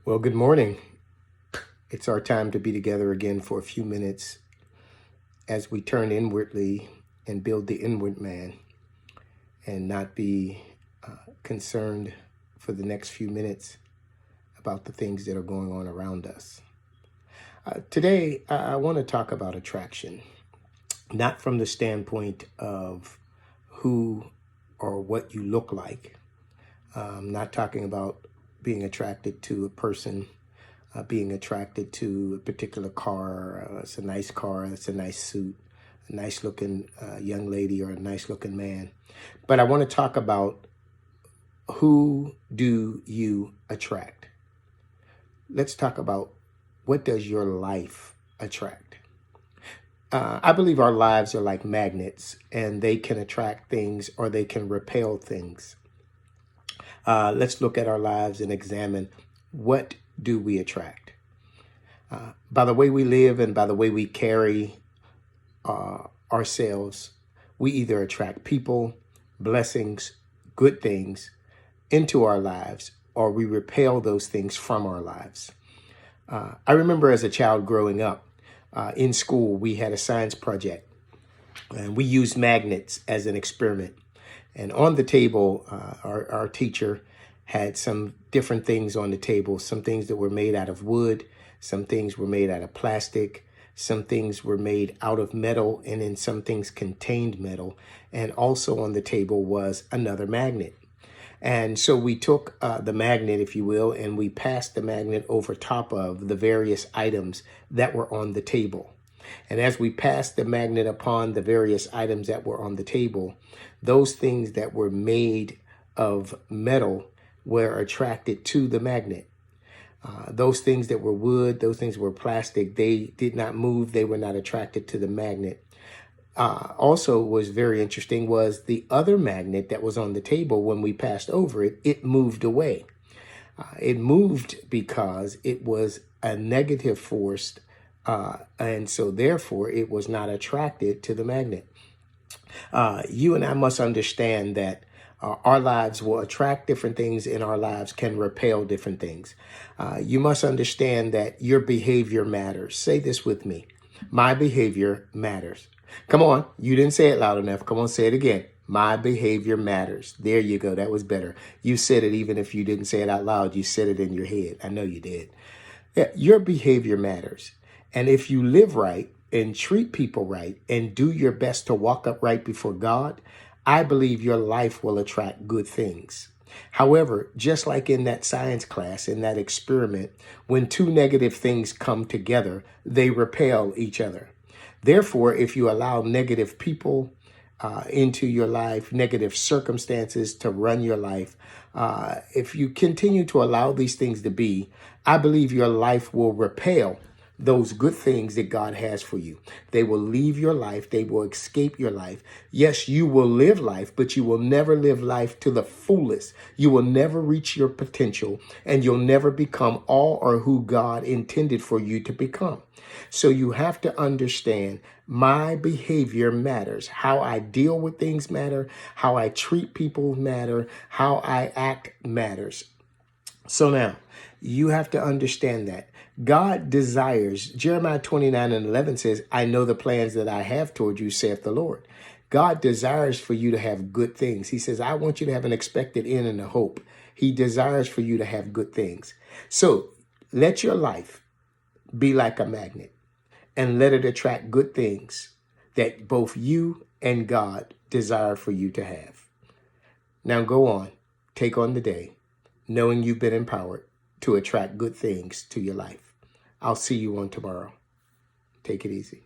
Well, good morning. It's our time to be together again for a few minutes as we turn inwardly and build the inward man and not be concerned for the next few minutes about the things that are going on around us. Today, I want to talk about attraction, not from the standpoint of who or what you look like. I'm not talking about being attracted to a person, being attracted to a particular car. It's a nice car, it's a nice suit, a nice looking young lady or a nice looking man. But I want to talk about, who do you attract? Let's talk about, what does your life attract? I believe our lives are like magnets, and they can attract things or they can repel things. Let's look at our lives and examine, what do we attract? By the way we live and by the way we carry ourselves, we either attract people, blessings, good things into our lives, or we repel those things from our lives. I remember as a child growing up, in school, we had a science project, and we used magnets as an experiment. And on the table, our teacher had some different things on the table, some things that were made out of wood, some things were made out of plastic, some things were made out of metal, and then some things contained metal. And also on the table was another magnet. And so we took the magnet, if you will, and we passed the magnet over top of the various items that were on the table. And as we passed the magnet upon the various items that were on the table, those things that were made of metal were attracted to the magnet. Those things that were wood, those things were plastic, they did not move. They were not attracted to the magnet. Also was very interesting was the other magnet that was on the table. When we passed over it, it moved away. It moved because it was a negative force, and so therefore it was not attracted to the magnet. You and I must understand that our lives will attract different things, and our lives can repel different things. You must understand that your behavior matters. Say this with me. My behavior matters. Come on. You didn't say it loud enough. Come on, say it again. My behavior matters. There you go. That was better. You said it even if you didn't say it out loud. You said it in your head. I know you did. Yeah, your behavior matters. And if you live right and treat people right and do your best to walk upright before God, I believe your life will attract good things. However, just like in that science class, in that experiment, when two negative things come together, they repel each other. Therefore, if you allow negative people into your life, negative circumstances to run your life, if you continue to allow these things to be, I believe your life will repel those good things that God has for you. They will leave your life. They will escape your life. Yes, you will live life, but you will never live life to the fullest. You will never reach your potential, and you'll never become all or who God intended for you to become. So you have to understand, my behavior matters. How I deal with things matter. How I treat people matter. How I act matters. So now you have to understand that God desires, Jeremiah 29:11 says, I know the plans that I have toward you, saith the Lord. God desires for you to have good things. He says, I want you to have an expected end and a hope. He desires for you to have good things. So let your life be like a magnet, and let it attract good things that both you and God desire for you to have. Now go on, take on the day, knowing you've been empowered to attract good things to your life. I'll see you on tomorrow. Take it easy.